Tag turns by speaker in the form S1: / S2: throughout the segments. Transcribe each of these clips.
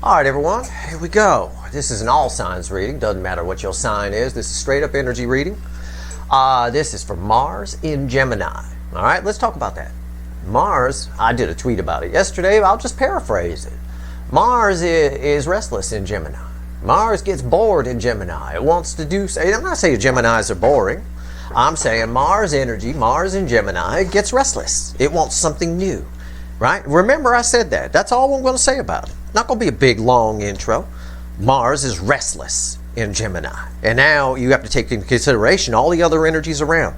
S1: All right, everyone, here we go. This is an all signs reading. Doesn't matter what your sign is. This is straight up energy reading. This is for Mars in Gemini. All right, let's talk about that. Mars, I did a tweet about it yesterday. I'll just paraphrase it. Mars is restless in Gemini. Mars gets bored in Gemini. It wants to do, I'm not saying Geminis are boring. I'm saying Mars energy, Mars in Gemini, it gets restless. It wants something new, right? Remember I said that. That's all I'm going to say about it. Not going to be a big, long intro. Mars is restless in Gemini. And now you have to take into consideration all the other energies around,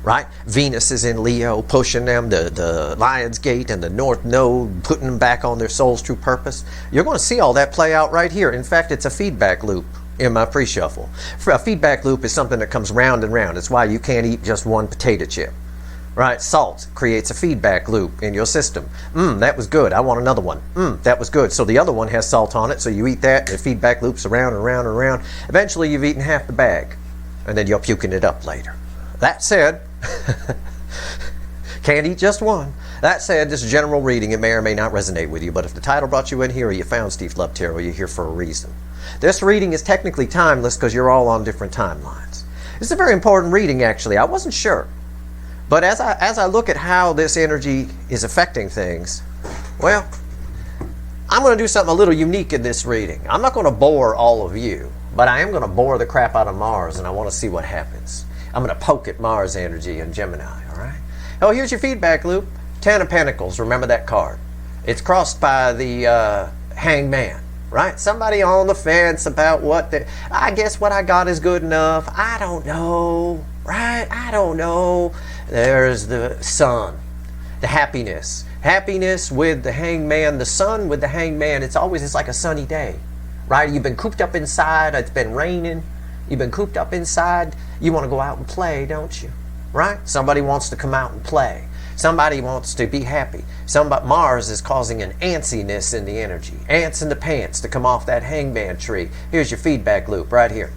S1: right? Venus is in Leo, pushing them, the Lion's Gate and the North Node, putting them back on their soul's true purpose. You're going to see all that play out right here. In fact, it's a feedback loop in my pre-shuffle. A feedback loop is something that comes round and round. It's why you can't eat just one potato chip. Right? Salt creates a feedback loop in your system. That was good. I want another one. That was good. So the other one has salt on it, so you eat that, and the feedback loops around and around and around. Eventually, you've eaten half the bag, and then you're puking it up later. That said, can't eat just one. That said, this general reading, it may or may not resonate with you, but if the title brought you in here or you found Steve Love Tarot, you're here for a reason. This reading is technically timeless because you're all on different timelines. This is a very important reading, actually. I wasn't sure. But as I look at how this energy is affecting things, well, I'm going to do something a little unique in this reading. I'm not going to bore all of you, but I am going to bore the crap out of Mars, and I want to see what happens. I'm going to poke at Mars energy in Gemini, all right? Oh, here's your feedback loop. 10 of Pentacles, remember that card. It's crossed by the Hanged Man, right? Somebody on the fence about I guess what I got is good enough. I don't know, right? I don't know. There's the Sun, the happiness. Happiness with the Hanged Man, the Sun with the Hanged Man. It's like a sunny day, right? You've been cooped up inside. It's been raining. You've been cooped up inside. You want to go out and play, don't you? Right? Somebody wants to come out and play. Somebody wants to be happy. Mars is causing an antsiness in the energy. Ants in the pants to come off that hangman tree. Here's your feedback loop right here.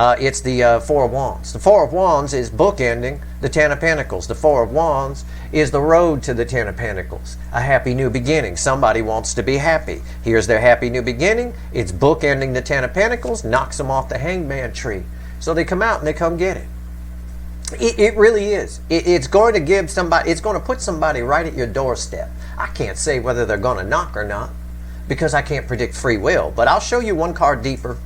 S1: It's the Four of Wands. The Four of Wands is bookending the Ten of Pentacles. The Four of Wands is the road to the Ten of Pentacles. A happy new beginning. Somebody wants to be happy. Here's their happy new beginning. It's bookending the Ten of Pentacles, knocks them off the hangman tree. So they come out and they come get it. It really is. It's going to give somebody, it's going to put somebody right at your doorstep. I can't say whether they're going to knock or not because I can't predict free will, but I'll show you one card deeper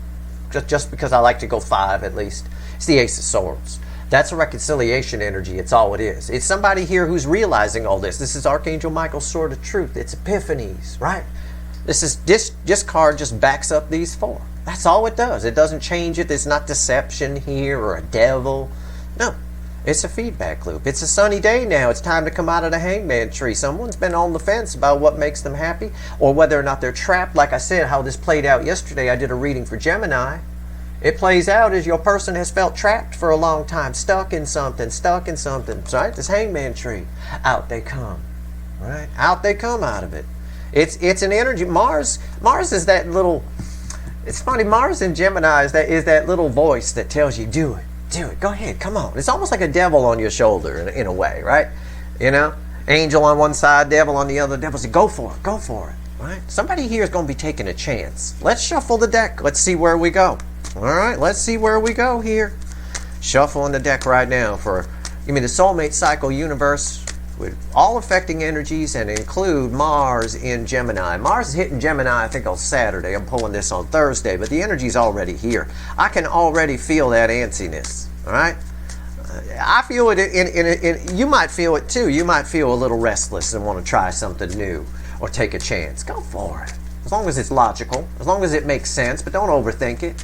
S1: just because I like to go 5 at least. It's the Ace of Swords. That's a reconciliation energy. It's all it is. It's somebody here who's realizing all this. This is Archangel Michael's Sword of Truth. It's epiphanies, right? This card just backs up these 4. That's all it does. It doesn't change it. There's not deception here or a devil. No. It's a feedback loop. It's a sunny day now. It's time to come out of the hangman tree. Someone's been on the fence about what makes them happy or whether or not they're trapped. Like I said, how this played out yesterday, I did a reading for Gemini. It plays out as your person has felt trapped for a long time, stuck in something, right? This hangman tree. Out they come, right? Out they come out of it. It's an energy. Mars is that little, it's funny, Mars in Gemini is that little voice that tells you, do it. Do it. Go ahead. Come on. It's almost like a devil on your shoulder in a way, right? You know? Angel on one side, devil on the other. Devil says, go for it. Go for it. Right? Somebody here is going to be taking a chance. Let's shuffle the deck. Let's see where we go. All right? Let's see where we go here. Shuffling the deck right now for, the soulmate cycle universe with all affecting energies and include Mars in Gemini. Mars is hitting Gemini, I think, on Saturday. I'm pulling this on Thursday, but the energy's already here. I can already feel that antsiness, all right? I feel it, you might feel it too. You might feel a little restless and want to try something new or take a chance. Go for it. As long as it's logical, as long as it makes sense, but don't overthink it,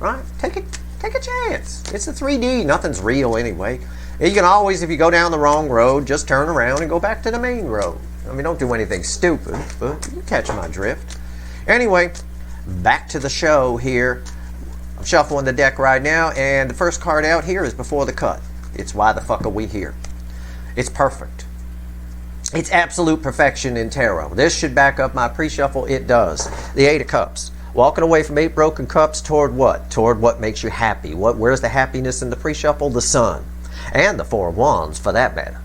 S1: right? Take a chance. It's a 3D. Nothing's real anyway. You can always, if you go down the wrong road, just turn around and go back to the main road. Don't do anything stupid, but you catch my drift. Anyway, back to the show here. I'm shuffling the deck right now, and the first card out here is Before the Cut. It's Why the Fuck Are We Here? It's perfect. It's absolute perfection in tarot. This should back up my pre-shuffle. It does. The 8 of Cups. Walking away from 8 broken cups toward what? Toward what makes you happy. Where's the happiness in the pre-shuffle? The Sun. And the Four of Wands, for that matter.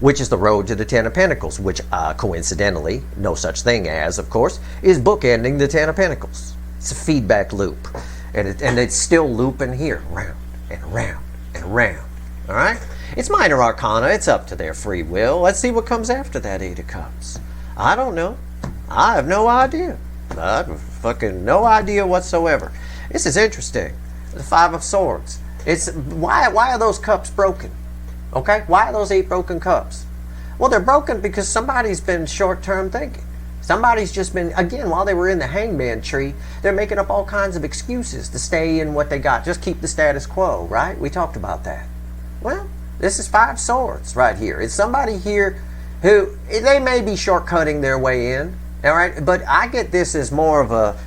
S1: which is the road to the Ten of Pentacles, which coincidentally, no such thing as, of course, is bookending the Ten of Pentacles. It's a feedback loop. And it's still looping here, round and round and round. All right? It's minor arcana. It's up to their free will. Let's see what comes after that Eight of Cups. I don't know. I have no idea. I have fucking no idea whatsoever. This is interesting. The Five of Swords. It's why are those cups broken? Okay? Why are those 8 broken cups? Well, they're broken because somebody's been short-term thinking. Somebody's just been, again, while they were in the hangman tree, they're making up all kinds of excuses to stay in what they got. Just keep the status quo, right? We talked about that. Well, this is 5 swords right here. It's somebody here who, they may be shortcutting their way in, all right? But I get this as more of a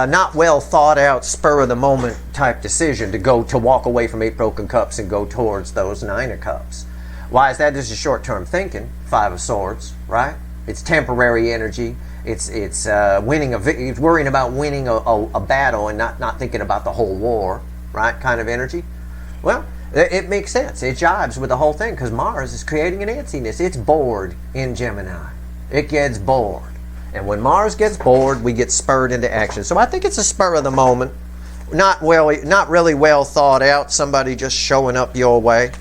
S1: not well thought out, spur of the moment type decision to walk away from 8 broken cups and go towards those 9 of cups. Why is that? This is short-term thinking, 5 of swords, right? It's temporary energy. It's worrying about winning a battle and not thinking about the whole war, right? Kind of energy. Well, it makes sense. It jives with the whole thing because Mars is creating an antsiness. It's bored in Gemini. It gets bored. And when Mars gets bored, we get spurred into action. So I think it's a spur of the moment. Not really well thought out. Somebody just showing up your way.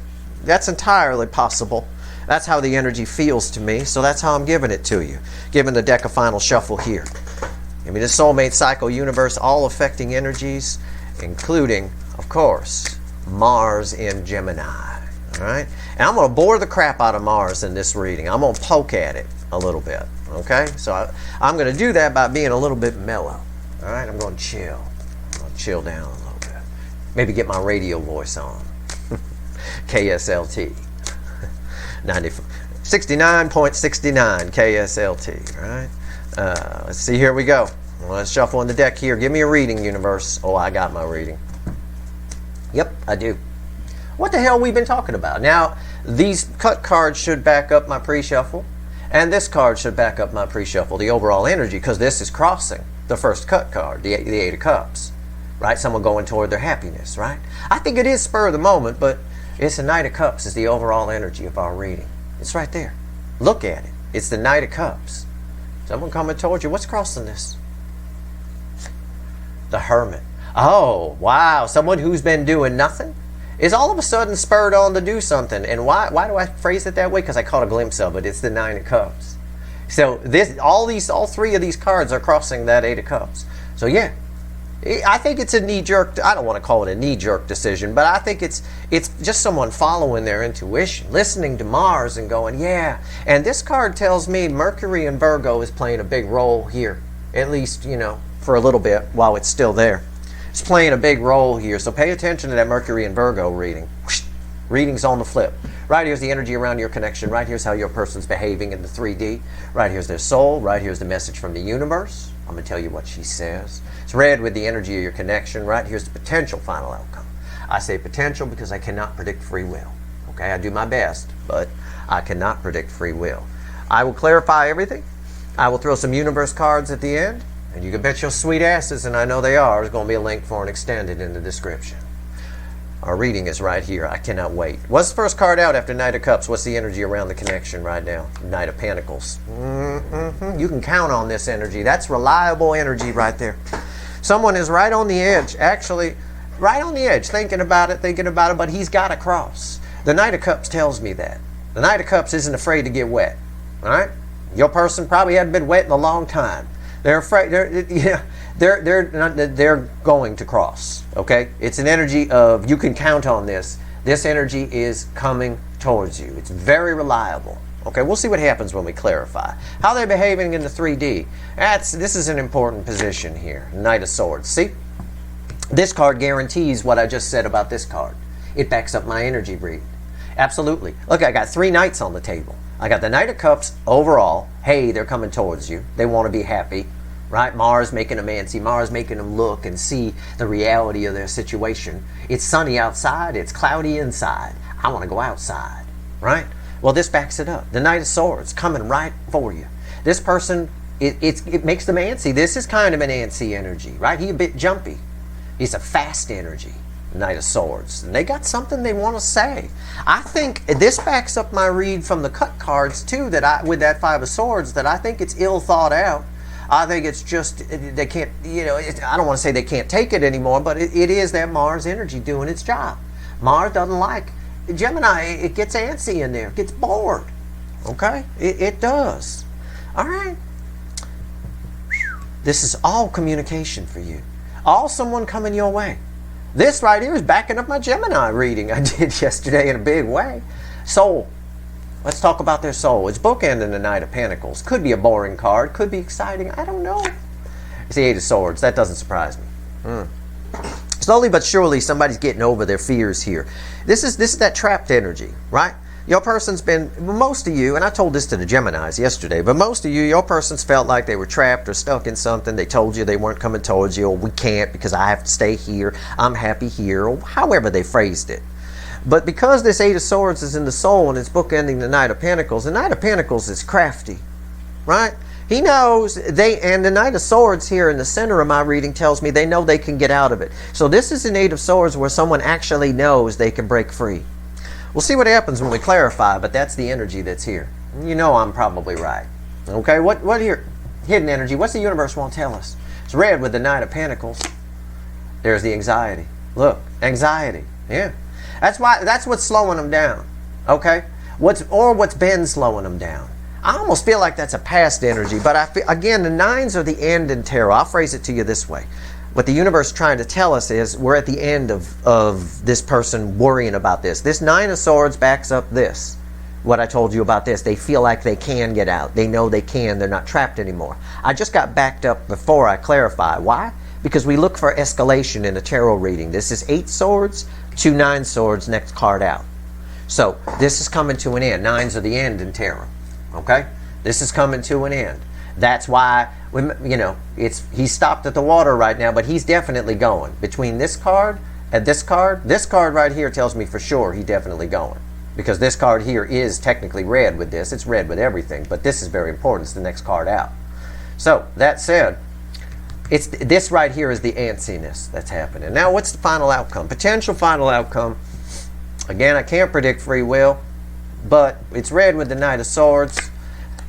S1: That's entirely possible. That's how the energy feels to me, so that's how I'm giving it to you. Giving the deck a final shuffle here. Give me the soulmate cycle universe, all affecting energies, including, of course, Mars in Gemini. All right? And I'm going to bore the crap out of Mars in this reading. I'm going to poke at it a little bit. Okay? So I'm going to do that by being a little bit mellow. All right? I'm going to chill. I'm going to chill down a little bit. Maybe get my radio voice on. KSLT. 69.69 KSLT, right? Let's see, here we go. Let's shuffle in the deck here. Give me a reading, universe. Oh, I got my reading. Yep, I do. What the hell we've been talking about? Now, these cut cards should back up my pre-shuffle, and this card should back up my pre-shuffle, the overall energy, because this is crossing the first cut card, the Eight of Cups, right? Someone going toward their happiness, right? I think it is spur of the moment, but it's the Knight of Cups is the overall energy of our reading. It's right there. Look at it. It's the Knight of Cups. Someone coming towards you. What's crossing this? The Hermit. Oh, wow. Someone who's been doing nothing is all of a sudden spurred on to do something. And why do I phrase it that way? Because I caught a glimpse of it. It's the 9 of Cups. So all 3 of these cards are crossing that 8 of Cups. So yeah. I think it's a knee-jerk, I don't want to call it a knee-jerk decision, but I think it's just someone following their intuition, listening to Mars and going, yeah. And this card tells me Mercury and Virgo is playing a big role here, at least, for a little bit while it's still there. It's playing a big role here, so pay attention to that Mercury and Virgo reading. Reading's on the flip. Right here's the energy around your connection. Right here's how your person's behaving in the 3D. Right here's their soul. Right here's the message from the universe. I'm going to tell you what she says. It's red with the energy of your connection. Right here's the potential final outcome. I say potential because I cannot predict free will. Okay, I do my best, but I cannot predict free will. I will clarify everything. I will throw some universe cards at the end, and you can bet your sweet asses, and I know they are, there's going to be a link for an extended in the description. Our reading is right here. I cannot wait. What's the first card out after Knight of Cups? What's the energy around the connection right now? Knight of Pentacles. You can count on this energy. That's reliable energy right there. Someone is right on the edge, actually, right on the edge, thinking about it, but he's got to cross. The Knight of Cups tells me that. The Knight of Cups isn't afraid to get wet. All right? Your person probably hadn't been wet in a long time. They're afraid. They're going to cross. Okay, it's an energy of you can count on this. This energy is coming towards you. It's very reliable. Okay, we'll see what happens when we clarify how they're behaving in the 3D. This is an important position here. Knight of Swords. See, this card guarantees what I just said about this card. It backs up my energy read. Absolutely. Look, I got 3 knights on the table. I got the Knight of Cups overall. Hey, they're coming towards you. They want to be happy, right? Mars making them antsy. Mars making them look and see the reality of their situation. It's sunny outside. It's cloudy inside. I want to go outside, right? Well, this backs it up. The Knight of Swords coming right for you. This person, it makes them antsy. This is kind of an antsy energy, right? He's a bit jumpy. It's a fast energy. Knight of Swords. And they got something they want to say. I think this backs up my read from the cut cards too, that with that Five of Swords, that I think it's ill thought out. I think it's just, they can't, I don't want to say they can't take it anymore, but it is that Mars energy doing its job. Mars doesn't like Gemini. It gets antsy in there. It gets bored. Okay? It does. All right. This is all communication for you. All someone coming your way. This right here is backing up my Gemini reading I did yesterday in a big way. Soul. Let's talk about their soul. It's bookending the Knight of Pentacles. Could be a boring card. Could be exciting. I don't know. It's the Eight of Swords. That doesn't surprise me. Slowly but surely, somebody's getting over their fears here. This is that trapped energy, right? Your person's been, most of you, and I told this to the Geminis yesterday, but most of you, your person's felt like they were trapped or stuck in something. They told you they weren't coming towards you, or we can't because I have to stay here. I'm happy here, or however they phrased it. But because this Eight of Swords is in the soul and it's bookending the Knight of Pentacles, the Knight of Pentacles is crafty, right? He knows and the Knight of Swords here in the center of my reading tells me they know they can get out of it. So this is an Eight of Swords where someone actually knows they can break free. We'll see what happens when we clarify, but that's the energy that's here. You know I'm probably right. Okay, what here? Hidden energy. What's the universe want to tell us? It's red with the Knight of Pentacles. There's the anxiety. Look, anxiety. Yeah. That's what's slowing them down. Okay? What's been slowing them down. I almost feel like that's a past energy, but I feel, again, the nines are the end in tarot. I'll phrase it to you this way. What the universe is trying to tell us is we're at the end of this person worrying about this. This Nine of Swords backs up this. What I told you about this. They feel like they can get out. They know they can. They're not trapped anymore. I just got backed up before I clarify. Why? Because we look for escalation in a tarot reading. This is 8 swords, 2 9 swords, next card out. So this is coming to an end. Nines are the end in tarot. Okay? This is coming to an end. That's why, he's stopped at the water right now, but he's definitely going. Between this card and this card right here tells me for sure he's definitely going. Because this card here is technically red with this. It's red with everything, but this is very important. It's the next card out. So, that said, this right here is the antsiness that's happening. Now, what's the final outcome? Potential final outcome. Again, I can't predict free will, but it's red with the Knight of Swords.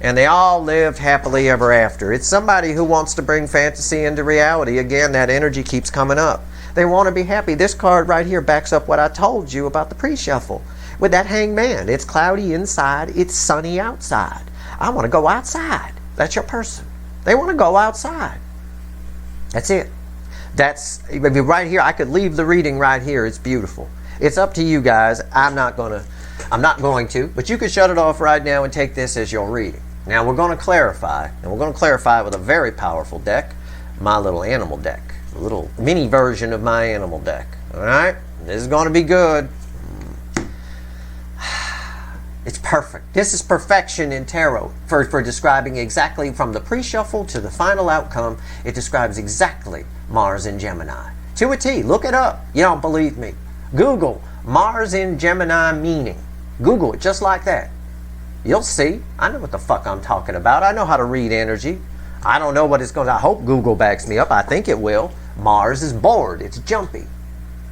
S1: And they all lived happily ever after. It's somebody who wants to bring fantasy into reality. Again, that energy keeps coming up. They want to be happy. This card right here backs up what I told you about the pre-shuffle. With that Hangman, it's cloudy inside, it's sunny outside. I want to go outside. That's your person. They want to go outside. That's it. That's right here. I could leave the reading right here. It's beautiful. It's up to you guys. I'm not going to, but you can shut it off right now and take this as your reading. Now we're going to clarify, and we're going to clarify with a very powerful deck, my little animal deck, a little mini version of my animal deck. All right, this is going to be good. It's perfect. This is perfection in tarot for describing exactly from the pre-shuffle to the final outcome. It describes exactly Mars in Gemini to a T. Look it up. You don't believe me? Google Mars in Gemini meaning. Google it just like that. You'll see. I know what the fuck I'm talking about. I know how to read energy. I don't know what it's going to... I hope Google backs me up. I think it will. Mars is bored. It's jumpy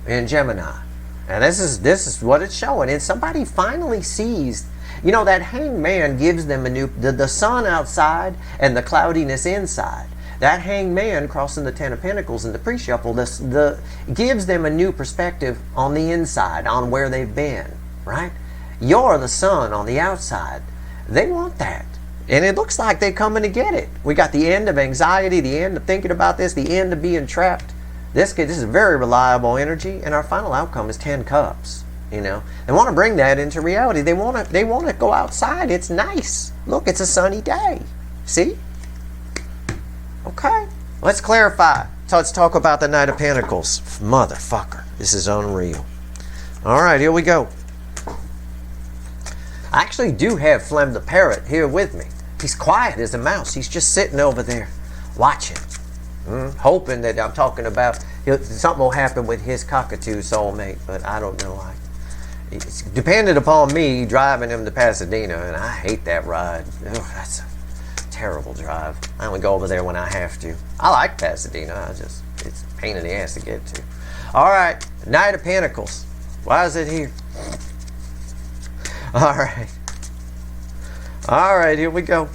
S1: in Gemini. And this is what it's showing. And somebody finally sees... that Hangman gives them a new... The sun outside and the cloudiness inside. That Hangman crossing the Ten of Pentacles in the pre-shuffle gives them a new perspective on the inside, on where they've been. Right? You're the sun on the outside. They want that. And it looks like they're coming to get it. We got the end of anxiety, the end of thinking about this, the end of being trapped. This is very reliable energy, and our final outcome is 10 cups. They want to bring that into reality. They want to go outside. It's nice. Look, it's a sunny day. See? Okay. Let's clarify. So let's talk about the Knight of Pentacles. Motherfucker. This is unreal. All right, here we go. I actually do have Flem the Parrot here with me. He's quiet as a mouse. He's just sitting over there watching. Hoping that I'm talking about something will happen with his cockatoo soulmate, but I don't know. It's dependent upon me driving him to Pasadena, and I hate that ride. That's a terrible drive. I only go over there when I have to. I like Pasadena. It's a pain in the ass to get to. All right, Knight of Pentacles. Why is it here? All right. All right, here we go.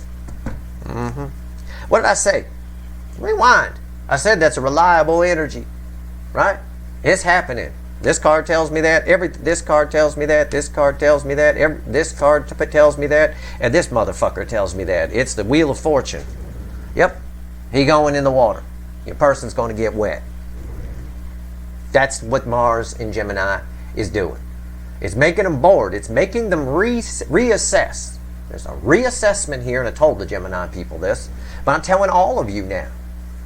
S1: What did I say? Rewind. I said that's a reliable energy, right? It's happening. This card tells me that. This card tells me that. This card tells me that. This card tells me that. And this motherfucker tells me that. It's the Wheel of Fortune. Yep. He going in the water. Your person's going to get wet. That's what Mars in Gemini is doing. It's making them bored. It's making them reassess. There's a reassessment here, and I told the Gemini people this, but I'm telling all of you now.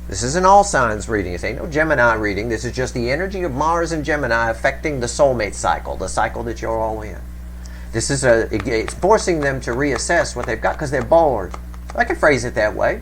S1: This isn't all signs reading. This ain't no Gemini reading. This is just the energy of Mars and Gemini affecting the soulmate cycle, the cycle that you're all in. This is it's forcing them to reassess what they've got because they're bored. I can phrase it that way.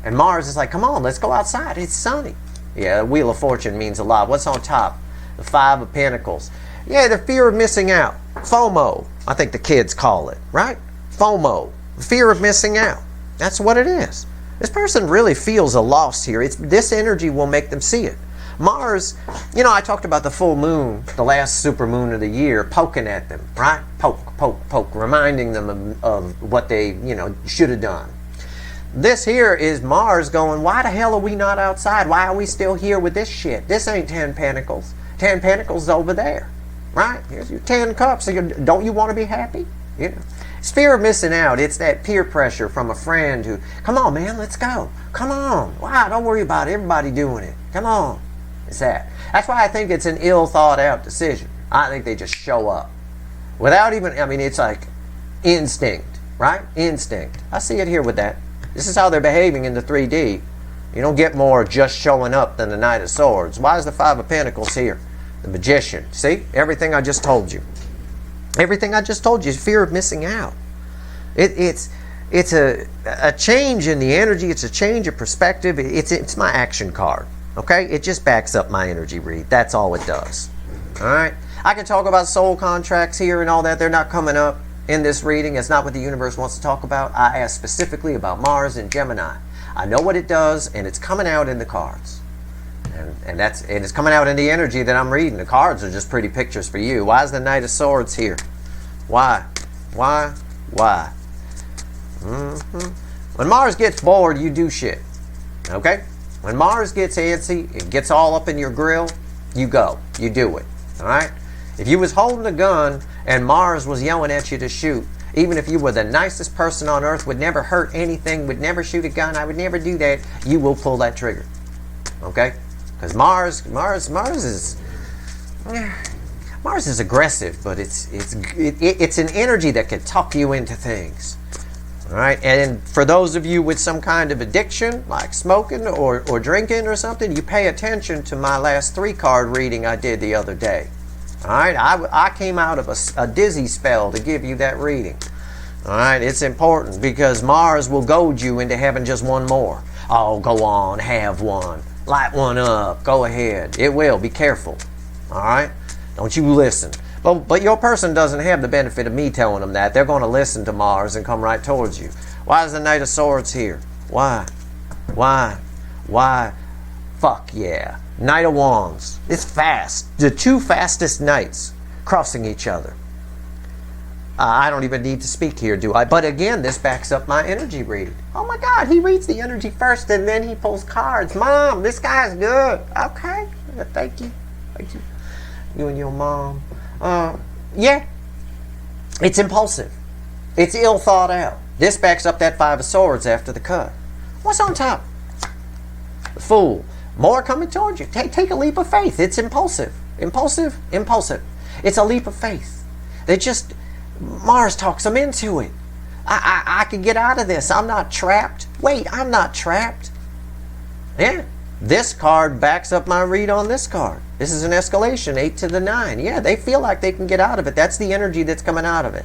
S1: And Mars is like, come on, let's go outside. It's sunny. Yeah, the Wheel of Fortune means a lot. What's on top? The Five of Pentacles. Yeah, the fear of missing out. FOMO, I think the kids call it, right? FOMO, the fear of missing out. That's what it is. This person really feels a loss here. This energy will make them see it. Mars, you know, I talked about the full moon, the last super moon of the year, poking at them, right? Poke, poke, poke, reminding them of what they, should have done. This here is Mars going, why the hell are we not outside? Why are we still here with this shit? This ain't 10 Pentacles. 10 Pentacles over there, right? Here's your 10 Cups. Don't you want to be happy? It's fear of missing out. It's that peer pressure from a friend who, come on, man, let's go. Come on. Wow, don't worry about it. Everybody doing it. Come on. It's that. That's why I think it's an ill thought out decision. I think they just show up. Without even, it's like instinct, right? Instinct. I see it here with that. This is how they're behaving in the 3D. You don't get more just showing up than the Knight of Swords. Why is the Five of Pentacles here? The Magician. See? Everything I just told you. Everything I just told you is fear of missing out. It's a change in the energy. It's a change of perspective. It's my action card. Okay? It just backs up my energy read. That's all it does. All right? I can talk about soul contracts here and all that. They're not coming up in this reading. It's not what the universe wants to talk about. I asked specifically about Mars and Gemini. I know what it does, and it's coming out in the cards. And it's coming out in the energy that I'm reading. The cards are just pretty pictures for you. Why is the Knight of Swords here? Why? Why? When Mars gets bored, you do shit. Okay? When Mars gets antsy, it gets all up in your grill, you go. You do it. Alright? If you was holding a gun and Mars was yelling at you to shoot, even if you were the nicest person on earth, would never hurt anything, would never shoot a gun, I would never do that, you will pull that trigger. Okay? Because Mars is aggressive, but it's an energy that can talk you into things. All right, and for those of you with some kind of addiction, like smoking or drinking or something, you pay attention to my last 3-card reading I did the other day. All right, I came out of a dizzy spell to give you that reading. All right, it's important because Mars will goad you into having just one more. Oh, go on, have one. Light one up. Go ahead. It will. Be careful. All right? Don't you listen. But your person doesn't have the benefit of me telling them that. They're going to listen to Mars and come right towards you. Why is the Knight of Swords here? Why? Fuck yeah. Knight of Wands. It's fast. The 2 fastest knights crossing each other. I don't even need to speak here, do I? But again, this backs up my energy read. Oh my God, he reads the energy first and then he pulls cards. Mom, this guy's good. Okay, thank you. Thank you. You and your mom. Yeah, it's impulsive. It's ill thought out. This backs up that 5 of Swords after the cut. What's on top? The Fool. More coming towards you. Take a leap of faith. It's impulsive. Impulsive. It's a leap of faith. Mars talks them into it. I can get out of this. I'm not trapped. Wait, I'm not trapped. Yeah. This card backs up my read on this card. This is an escalation, 8 to the 9. Yeah, they feel like they can get out of it. That's the energy that's coming out of it.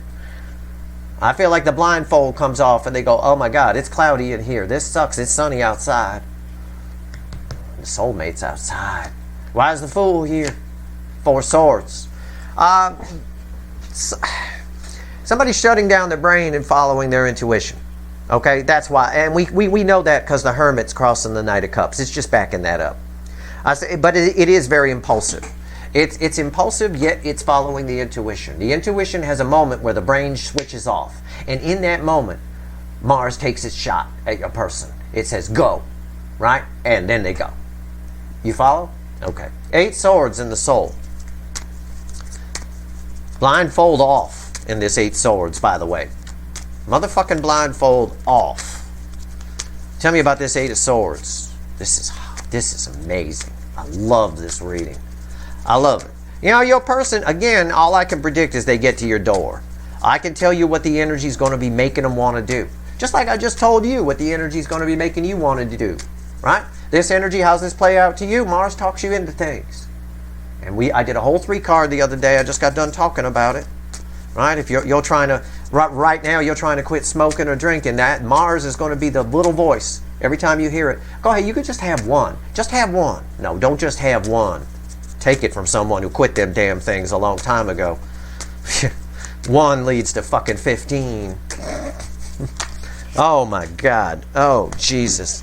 S1: I feel like the blindfold comes off and they go, oh my God, it's cloudy in here. This sucks. It's sunny outside. The soulmate's outside. Why is the Fool here? 4 Swords. Somebody's shutting down their brain and following their intuition. Okay, that's why. And we know that because the Hermit's crossing the Knight of Cups. It's just backing that up. I say, but it is very impulsive. It's impulsive, yet it's following the intuition. The intuition has a moment where the brain switches off. And in that moment, Mars takes its shot at a person. It says, go, right? And then they go. You follow? Okay. 8 swords in the soul. Blindfold off in this 8 swords, by the way. Motherfucking blindfold off. Tell me about this 8 of swords. This is amazing. I love this reading. I love it. You know, your person, again, all I can predict is they get to your door. I can tell you what the energy is going to be making them want to do. Just like I just told you what the energy is going to be making you want to do. Right? This energy, how's this play out to you? Mars talks you into things. And I did a whole 3 card the other day. I just got done talking about it. Right? If you're trying to, right now you're trying to quit smoking or drinking, that Mars is going to be the little voice. Every time you hear it, go ahead, you could just have one. Just have one. No, don't just have one. Take it from someone who quit them damn things a long time ago. 1 leads to fucking 15. Oh my God. Oh Jesus.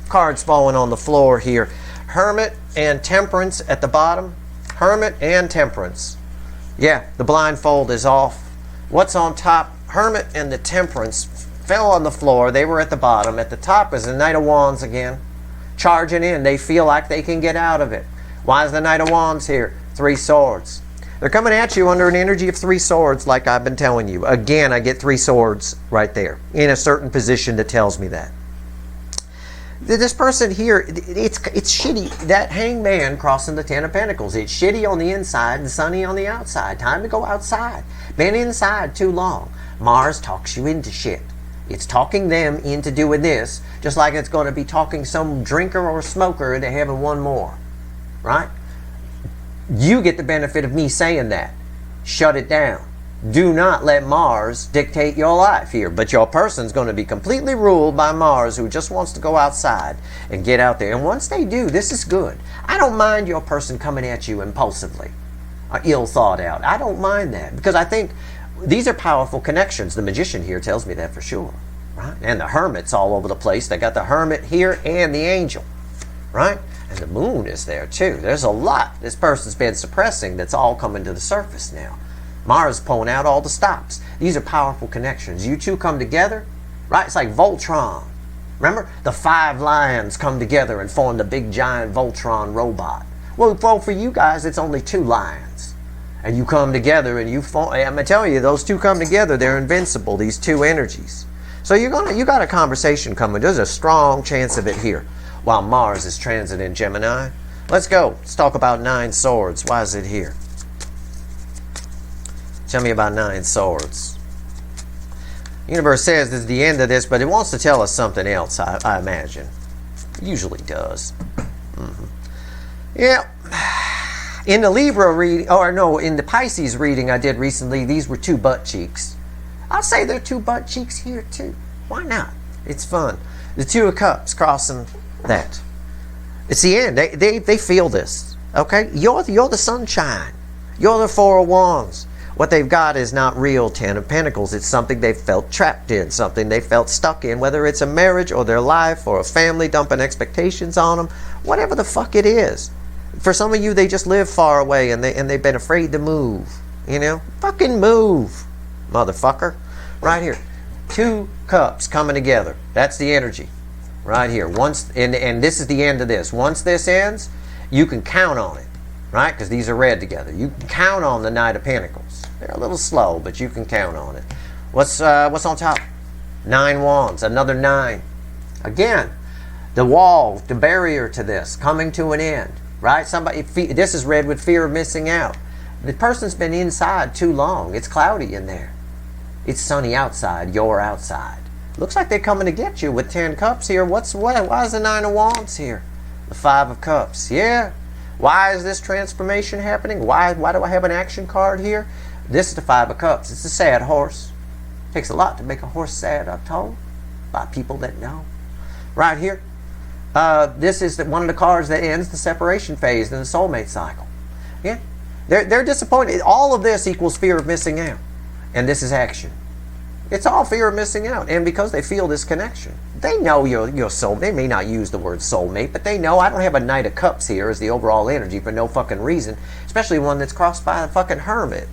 S1: Cards falling on the floor here. Hermit and Temperance at the bottom. Hermit and Temperance. Yeah, the blindfold is off. What's on top? Hermit and the Temperance fell on the floor. They were at the bottom. At the top is the Knight of Wands again. Charging in. They feel like they can get out of it. Why is the Knight of Wands here? 3 swords. They're coming at you under an energy of 3 swords, like I've been telling you. Again, I get 3 swords right there in a certain position that tells me that. This person here, it's shitty. That Hangman crossing the 10 of Pentacles. It's shitty on the inside and sunny on the outside. Time to go outside. Been inside too long. Mars talks you into shit. It's talking them into doing this, just like it's going to be talking some drinker or smoker into having one more. Right? You get the benefit of me saying that. Shut it down. Do not let Mars dictate your life here. But your person's going to be completely ruled by Mars, who just wants to go outside and get out there. And once they do, this is good. I don't mind your person coming at you impulsively, ill thought out. I don't mind that, because I think these are powerful connections. The Magician here tells me that for sure. Right? And the Hermit's all over the place. They got the Hermit here and the Angel. Right? And the Moon is there too. There's a lot this person's been suppressing that's all coming to the surface now. Mars pulling out all the stops. These are powerful connections. You two come together, right? It's like Voltron. Remember? The 5 lions come together and form the big giant Voltron robot. Well, for you guys, it's only 2 lions. And you come together and you form, I'm going to tell you, those 2 come together, they're invincible, these 2 energies. So you got a conversation coming. There's a strong chance of it here while Mars is transiting Gemini. Let's go. Let's talk about 9 swords. Why is it here? Tell me about 9 swords. The universe says this is the end of this, but it wants to tell us something else, I imagine. It usually does. Yeah. In the Libra reading, or no, in the Pisces reading I did recently, these were 2 butt cheeks. I'll say there are 2 butt cheeks here too. Why not? It's fun. The 2 of Cups crossing that. It's the end. They feel this. Okay? You're the sunshine. You're the 4 of Wands. What they've got is not real 10 of Pentacles. It's something they felt trapped in, something they felt stuck in, whether it's a marriage or their life or a family dumping expectations on them, whatever the fuck it is. For some of you, they just live far away and they've been afraid to move. You know? Fucking move, motherfucker. Right here. 2 cups coming together. That's the energy. Right here. Once, and this is the end of this. Once this ends, you can count on it. Right? Because these are read together. You can count on the Knight of Pentacles. They're a little slow, but you can count on it. What's on top? 9 wands. Another 9. Again, the wall, the barrier to this, coming to an end. Right? This is read with fear of missing out. The person's been inside too long. It's cloudy in there. It's sunny outside. You're outside. Looks like they're coming to get you with 10 cups here. Why is the 9 of wands here? The 5 of cups. Yeah. Why is this transformation happening? Why do I have an action card here? This is the 5 of Cups. It's a sad horse. It takes a lot to make a horse sad, I'm told, by people that know. Right here. This is one of the cards that ends the separation phase in the soulmate cycle. Yeah. They're disappointed. All of this equals fear of missing out. And this is action. It's all fear of missing out. And because they feel this connection. They know your soul. They may not use the word soulmate, but they know I don't have a Knight of Cups here as the overall energy for no fucking reason. Especially one that's crossed by a fucking Hermit.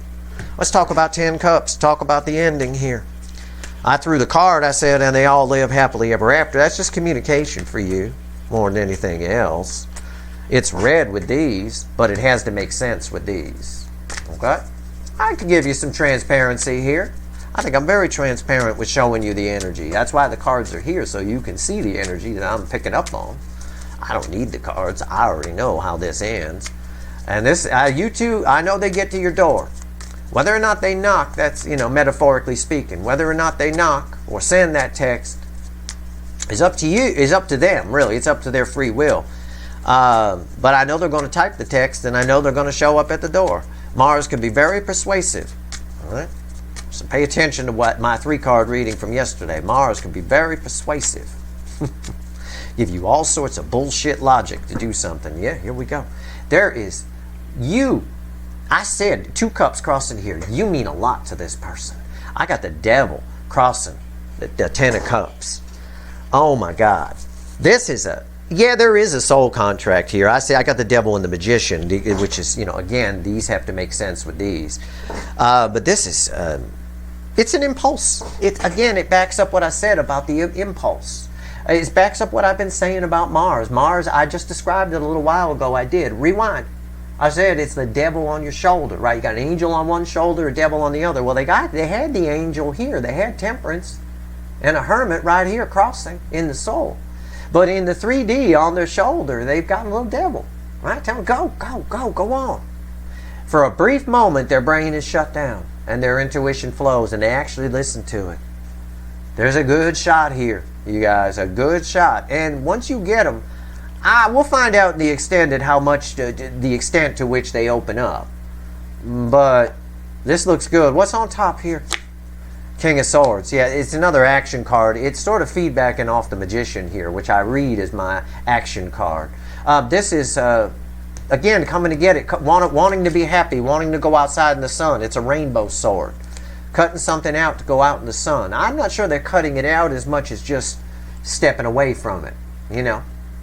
S1: Let's talk about 10 Cups. Talk about the ending here. I threw the card, I said, and they all live happily ever after. That's just communication for you more than anything else. It's red with these, but it has to make sense with these. Okay? I can give you some transparency here. I think I'm very transparent with showing you the energy. That's why the cards are here, so you can see the energy that I'm picking up on. I don't need the cards. I already know how this ends. And this, you two, I know they get to your door. Whether or not they knock, that's, metaphorically speaking. Whether or not they knock or send that text is up to you, is up to them, really. It's up to their free will. But I know they're going to type the text, and I know they're going to show up at the door. Mars can be very persuasive. All right? So pay attention to what my 3-card reading from yesterday. Mars can be very persuasive. Give you all sorts of bullshit logic to do something. Yeah, here we go. There is you. I said 2 cups crossing here. You mean a lot to this person. I got the devil crossing the 10 of cups. Oh my God. This is there is a soul contract here. I got the devil and the magician, which is, again, these have to make sense with these. But this is, it's an impulse. It backs up what I said about the impulse. It backs up what I've been saying about Mars. Mars, I just described it a little while ago. I did. Rewind. I said it's the devil on your shoulder, right? You got an angel on one shoulder, a devil on the other. Well, they had the angel here. They had temperance and a hermit right here crossing in the soul. But in the 3D on their shoulder, they've got a little devil, right? Tell them, go on. For a brief moment, their brain is shut down and their intuition flows and they actually listen to it. There's a good shot here, you guys, a good shot. And once you get them, we'll find out the extent to which they open up. But this looks good. What's on top here? King of Swords. Yeah, it's another action card. It's sort of feedbacking off the Magician here, which I read as my action card. This is, again, coming to get it, wanting to be happy, wanting to go outside in the sun. It's a rainbow sword. Cutting something out to go out in the sun. I'm not sure they're cutting it out as much as just stepping away from it.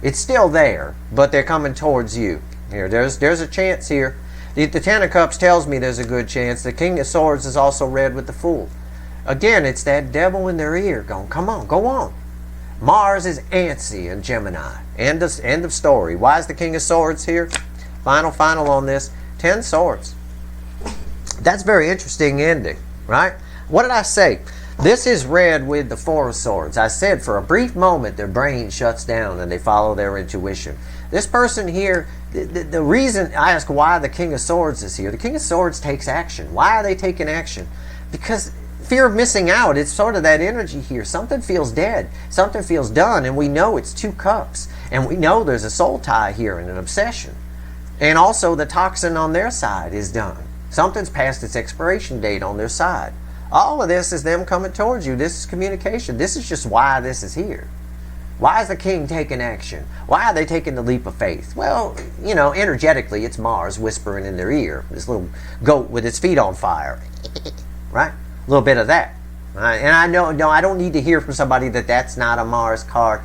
S1: It's still there, but they're coming towards you. Here, there's a chance here. The 10 of Cups tells me there's a good chance. The King of Swords is also red with the Fool. Again, it's that devil in their ear going, come on, go on. Mars is antsy in Gemini. End of story. Why is the King of Swords here? Final on this. 10 Swords. That's very interesting ending, right? What did I say? This is red with the 4 of Swords. I said for a brief moment their brain shuts down and they follow their intuition. This person here, the reason I ask why the King of Swords is here, the King of Swords takes action. Why are they taking action? Because fear of missing out. It's sort of that energy here. Something feels dead. Something feels done. And we know it's 2 cups. And we know there's a soul tie here and an obsession. And also the toxin on their side is done. Something's past its expiration date on their side. All of this is them coming towards you. This is communication. This is just why this is here. Why is the king taking action? Why are they taking the leap of faith? Well, energetically, it's Mars whispering in their ear. This little goat with its feet on fire. Right? A little bit of that. Right? And I know, I don't need to hear from somebody that that's not a Mars card.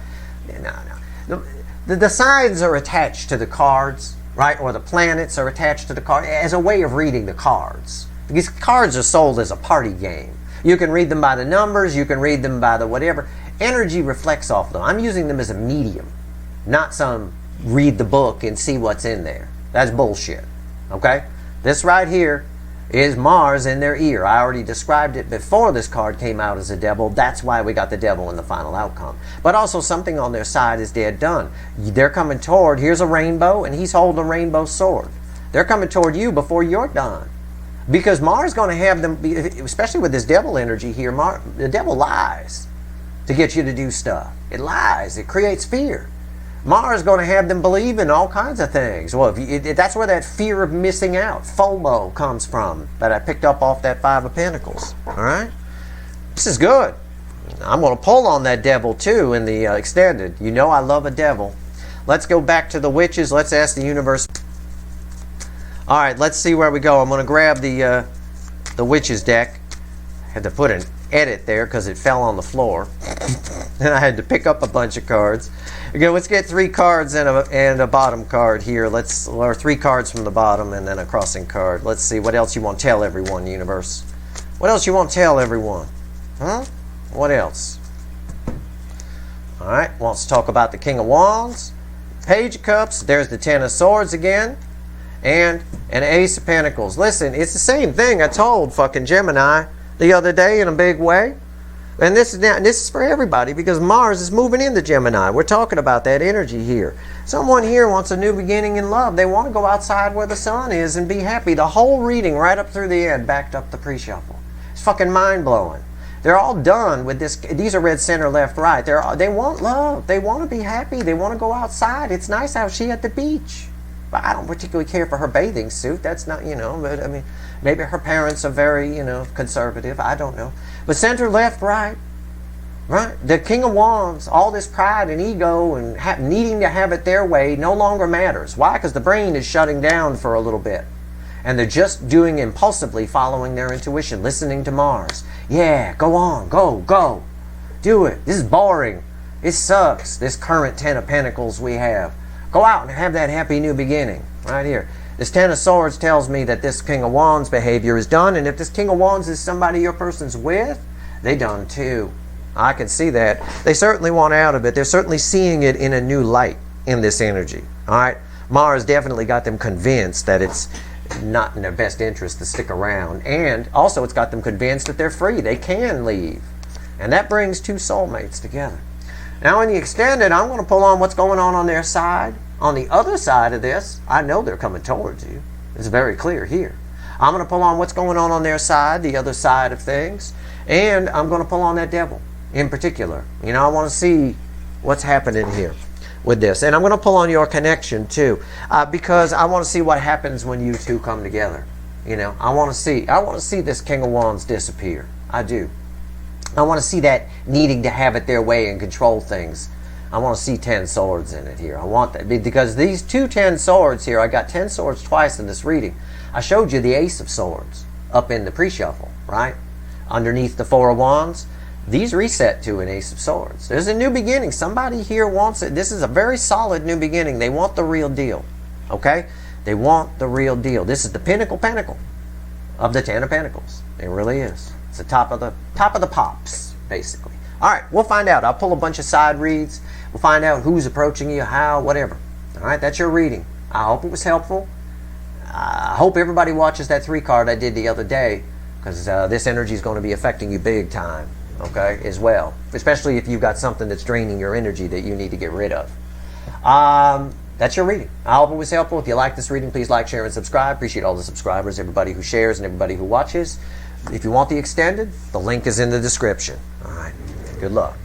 S1: No. The signs are attached to the cards, right? Or the planets are attached to the card as a way of reading the cards. Because cards are sold as a party game. You can read them by the numbers, you can read them by the whatever. Energy reflects off them. I'm using them as a medium, not some read the book and see what's in there. That's bullshit. Okay? This right here is Mars in their ear. I already described it before this card came out as a devil. That's why we got the devil in the final outcome. But also something on their side is dead done. They're coming toward, here's a rainbow, and he's holding a rainbow sword. They're coming toward you before you're done. Because Mars is going to have them, especially with this devil energy here, the devil lies to get you to do stuff. It lies. It creates fear. Mars is going to have them believe in all kinds of things. Well, that's where that fear of missing out, FOMO, comes from, that I picked up off that 5 of Pentacles. All right? This is good. I'm going to pull on that devil, too, in the extended. You know I love a devil. Let's go back to the witches. Let's ask the universe. All right, let's see where we go. I'm going to grab the witches deck. I had to put an edit there because it fell on the floor. And I had to pick up a bunch of cards. Okay, let's get 3 cards and a bottom card here. Or 3 cards from the bottom and then a crossing card. Let's see what else you want to tell everyone, universe. What else you want to tell everyone? Huh? What else? All right, wants to talk about the King of Wands, Page of Cups. There's the Ten of Swords again, and an Ace of Pentacles. Listen, it's the same thing I told fucking Gemini the other day in a big way. And this is for everybody because Mars is moving into Gemini. We're talking about that energy here. Someone here wants a new beginning in love. They want to go outside where the sun is and be happy. The whole reading right up through the end backed up the pre-shuffle. It's fucking mind-blowing. They're all done with this. These are red, center, left, right. They want love. They want to be happy. They want to go outside. It's nice out. She at the beach. But I don't particularly care for her bathing suit. That's not, but I mean, maybe her parents are very, conservative. I don't know. But center, left, right. The King of Wands, all this pride and ego and needing to have it their way no longer matters. Why? Because the brain is shutting down for a little bit. And they're just doing impulsively, following their intuition, listening to Mars. Yeah, go on, go. Do it. This is boring. It sucks, this current Ten of Pentacles we have. Go out and have that happy new beginning. Right here. This Ten of Swords tells me that this King of Wands behavior is done. And if this King of Wands is somebody your person's with, they done too. I can see that. They certainly want out of it. They're certainly seeing it in a new light in this energy. All right? Mars definitely got them convinced that it's not in their best interest to stick around. And also it's got them convinced that they're free. They can leave. And that brings 2 soulmates together. Now in the extended, I'm going to pull on what's going on their side. On the other side of this, I know they're coming towards you. It's very clear here. I'm going to pull on what's going on their side, the other side of things. And I'm going to pull on that devil in particular. I want to see what's happening here with this. And I'm going to pull on your connection too. Because I want to see what happens when you two come together. I want to see this King of Wands disappear. I do. I want to see that needing to have it their way and control things. I want to see 10 swords in it here. I want that. Because these 2 10 swords here, I got 10 swords twice in this reading. I showed you the Ace of Swords up in the pre-shuffle, right? Underneath the 4 of Wands. These reset to an Ace of Swords. There's a new beginning. Somebody here wants it. This is a very solid new beginning. They want the real deal. Okay? They want the real deal. This is the pinnacle of the Ten of Pentacles. It really is. It's the top of the pops, basically. All right, we'll find out. I'll pull a bunch of side reads. We'll find out who's approaching you, how, whatever. All right, that's your reading. I hope it was helpful. I hope everybody watches that 3 card I did the other day because this energy is going to be affecting you big time, okay, as well. Especially if you've got something that's draining your energy that you need to get rid of. That's your reading. I hope it was helpful. If you like this reading, please like, share, and subscribe. Appreciate all the subscribers, everybody who shares, and everybody who watches. If you want the extended, the link is in the description. All right. Good luck.